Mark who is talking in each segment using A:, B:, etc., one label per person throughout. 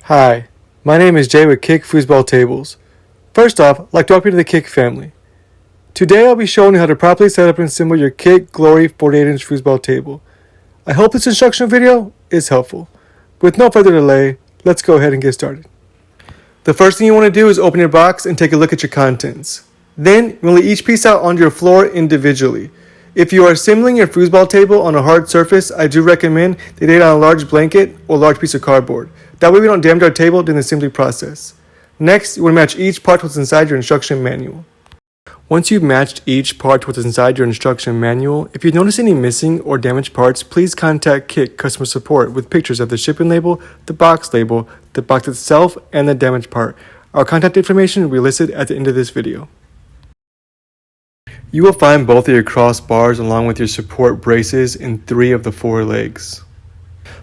A: Hi, my name is Jay with Kick Foosball Tables. First off, I'd like to welcome you to the Kick family. Today I'll be showing you how to properly set up and assemble your Kick Glory 48-inch foosball table. I hope this instructional video is helpful. With no further delay, let's go ahead and get started. The first thing you want to do is open your box and take a look at your contents. Then, you lay each piece out onto your floor individually. If you are assembling your foosball table on a hard surface, I do recommend that you lay it on a large blanket or a large piece of cardboard. That way we don't damage our table during the assembly process. Next, you want to match each part to what's inside your instruction manual. Once you've matched each part to what's inside your instruction manual, if you notice any missing or damaged parts, please contact Kick customer support with pictures of the shipping label, the box itself, and the damaged part. Our contact information will be listed at the end of this video. You will find both of your crossbars along with your support braces in 3 of the 4 legs.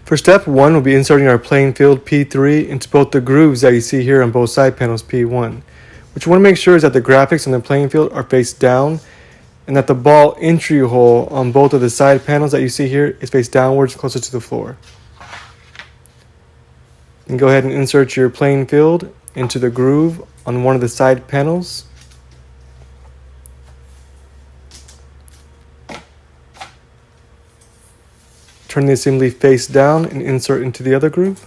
A: For step 1, we'll be inserting our playing field P3 into both the grooves that you see here on both side panels P1. What you want to make sure is that the graphics on the playing field are face down and that the ball entry hole on both of the side panels that you see here is face downwards closer to the floor. And go ahead and insert your playing field into the groove on one of the side panels. Turn the assembly face down and insert into the other groove.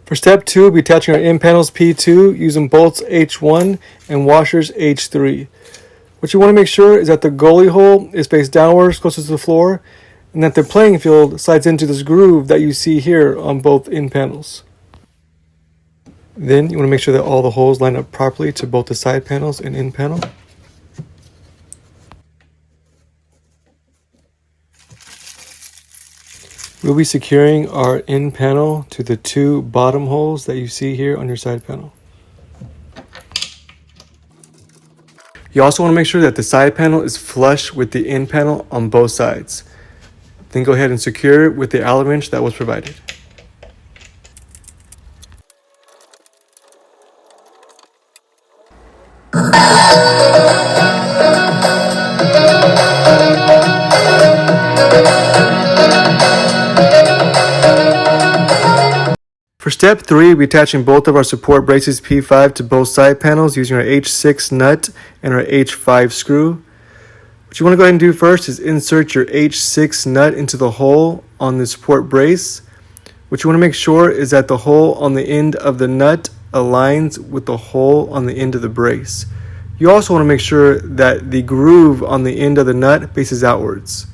A: For step 2, we'll be attaching our end panels P2 using bolts H1 and washers H3. What you want to make sure is that the goalie hole is face downwards closer to the floor and that the playing field slides into this groove that you see here on both end panels. Then you want to make sure that all the holes line up properly to both the side panels and end panel. We'll be securing our end panel to the 2 bottom holes that you see here on your side panel. You also want to make sure that the side panel is flush with the end panel on both sides. Then go ahead and secure it with the Allen wrench that was provided. For step 3, we'll be attaching both of our support braces P5 to both side panels using our H6 nut and our H5 screw. What you want to go ahead and do first is insert your H6 nut into the hole on the support brace. What you want to make sure is that the hole on the end of the nut aligns with the hole on the end of the brace. You also want to make sure that the groove on the end of the nut faces outwards.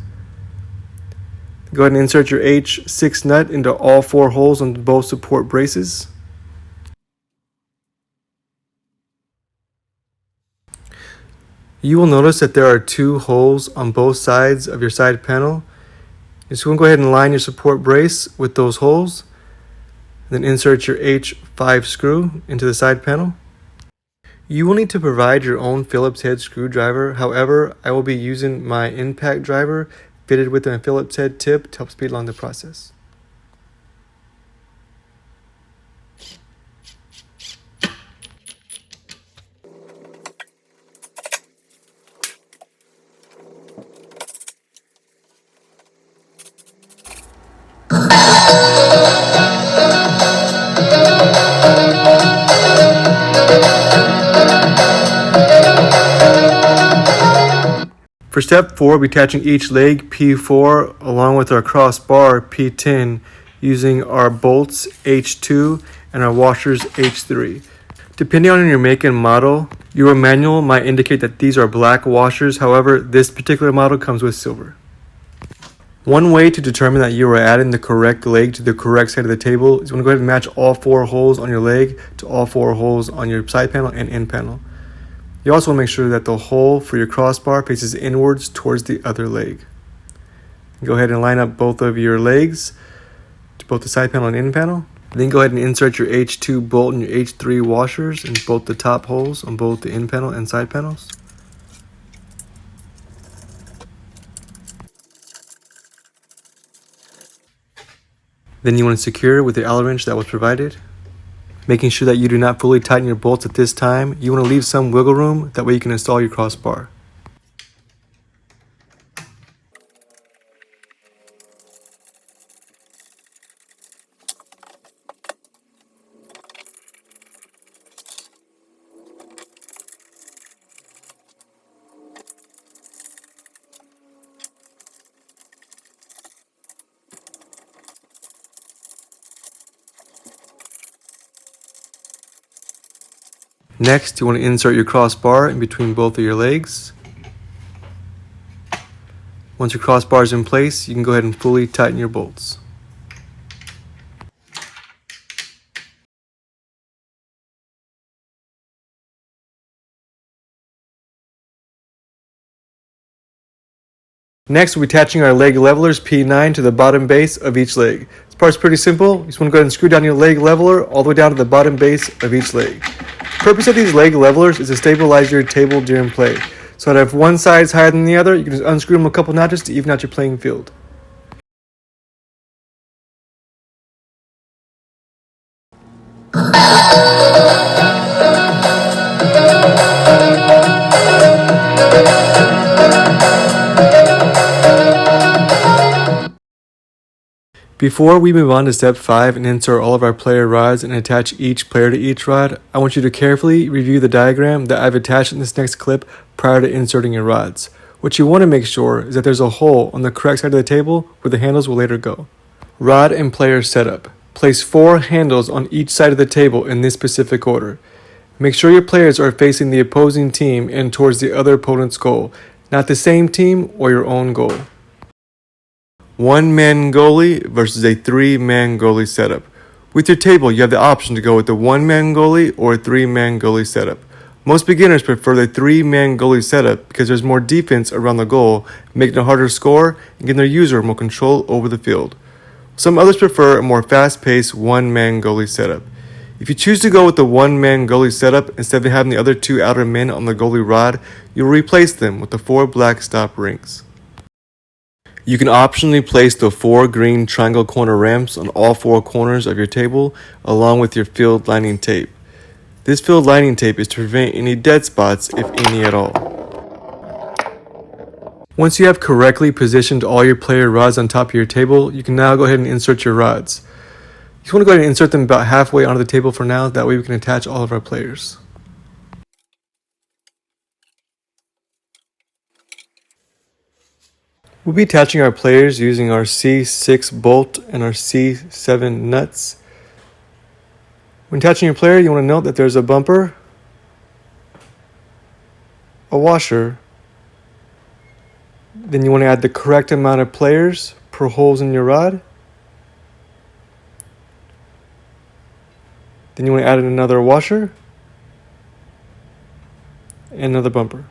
A: Go ahead and insert your H6 nut into all 4 holes on both support braces. You will notice that there are 2 holes on both sides of your side panel. You're just going to go ahead and line your support brace with those holes. Then insert your H5 screw into the side panel. You will need to provide your own Phillips head screwdriver. However, I will be using my impact driver fitted with a Phillips head tip to help speed along the process. For step 4, we'll be attaching each leg P4 along with our crossbar P10 using our bolts H2 and our washers H3. Depending on your make and model, your manual might indicate that these are black washers. However, this particular model comes with silver. One way to determine that you are adding the correct leg to the correct side of the table is when you go ahead and match all 4 holes on your leg to all 4 holes on your side panel and end panel. You also want to make sure that the hole for your crossbar faces inwards towards the other leg. Go ahead and line up both of your legs to both the side panel and end panel. Then go ahead and insert your H2 bolt and your H3 washers in both the top holes on both the end panel and side panels. Then you want to secure with the Allen wrench that was provided. Making sure that you do not fully tighten your bolts at this time, you want to leave some wiggle room, that way you can install your crossbar. Next, you want to insert your crossbar in between both of your legs. Once your crossbar is in place, you can go ahead and fully tighten your bolts. Next, we'll be attaching our leg levelers P9 to the bottom base of each leg. This part's pretty simple. You just want to go ahead and screw down your leg leveler all the way down to the bottom base of each leg. The purpose of these leg levelers is to stabilize your table during play. So that if one side is higher than the other, you can just unscrew them a couple notches to even out your playing field. Before we move on to step 5 and insert all of our player rods and attach each player to each rod, I want you to carefully review the diagram that I've attached in this next clip prior to inserting your rods. What you want to make sure is that there's a hole on the correct side of the table where the handles will later go. Rod and player setup. Place 4 handles on each side of the table in this specific order. Make sure your players are facing the opposing team and towards the other opponent's goal, not the same team or your own goal. 1-man goalie versus a 3-man goalie setup. With your table, you have the option to go with the 1-man goalie or a 3-man goalie setup. Most beginners prefer the 3-man goalie setup because there's more defense around the goal, making it harder to score and giving their user more control over the field. Some others prefer a more fast-paced 1-man goalie setup. If you choose to go with the 1-man goalie setup instead of having the other 2 outer men on the goalie rod, you'll replace them with the 4 black stop rings. You can optionally place the 4 green triangle corner ramps on all 4 corners of your table along with your field lining tape. This field lining tape is to prevent any dead spots, if any at all. Once you have correctly positioned all your player rods on top of your table, you can now go ahead and insert your rods. You just want to go ahead and insert them about halfway onto the table for now, that way we can attach all of our players. We'll be attaching our players using our C6 bolt and our C7 nuts. When attaching your player, you want to note that there's a bumper, a washer, then you want to add the correct amount of players per holes in your rod. Then you want to add in another washer and another bumper.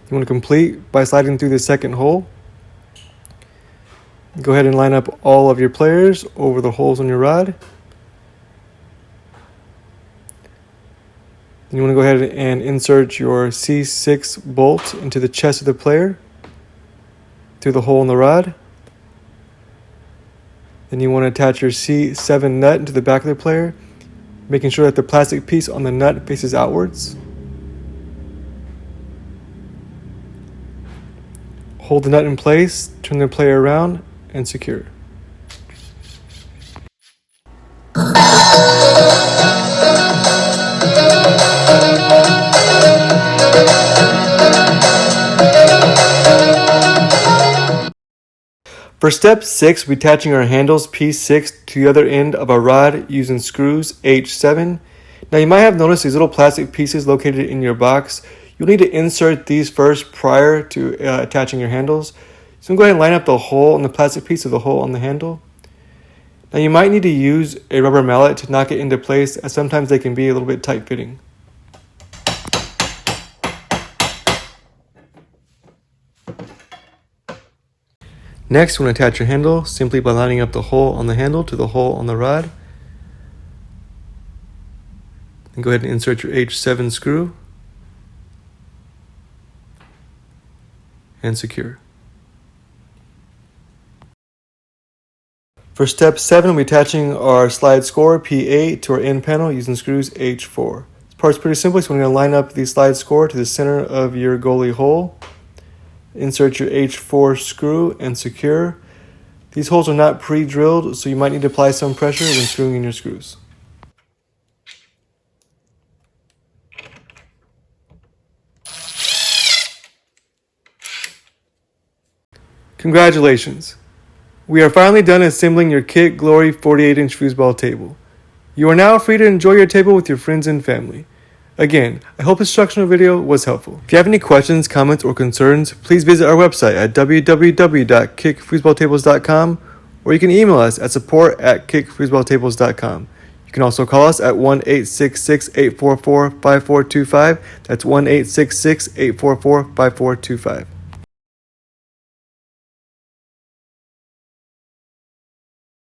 A: You want to complete by sliding through the second hole. Go ahead and line up all of your players over the holes on your rod. Then you want to go ahead and insert your C6 bolt into the chest of the player through the hole in the rod. Then you want to attach your C7 nut into the back of the player, making sure that the plastic piece on the nut faces outwards. Hold the nut in place, turn the player around, and secure. For step 6, we're attaching our handles P6 to the other end of our rod using screws H7. Now you might have noticed these little plastic pieces located in your box. You'll need to insert these first prior to attaching your handles. So I'm going to go ahead and line up the hole on the plastic piece of the hole on the handle. Now you might need to use a rubber mallet to knock it into place, as sometimes they can be a little bit tight fitting. Next, we're going to attach your handle simply by lining up the hole on the handle to the hole on the rod. Then go ahead and insert your H7 screw and secure. For step 7, we'll be attaching our slide score P8 to our end panel using screws H4. This part's pretty simple, so we're going to line up the slide score to the center of your goalie hole. Insert your H4 screw and secure. These holes are not pre-drilled, so you might need to apply some pressure when screwing in your screws. Congratulations! We are finally done assembling your Kick Glory 48-inch foosball table. You are now free to enjoy your table with your friends and family. Again, I hope this instructional video was helpful. If you have any questions, comments, or concerns, please visit our website at www.kickfoosballtables.com, or you can email us at support@kickfoosballtables.com. You can also call us at 1-866-844-5425. That's 1-866-844-5425.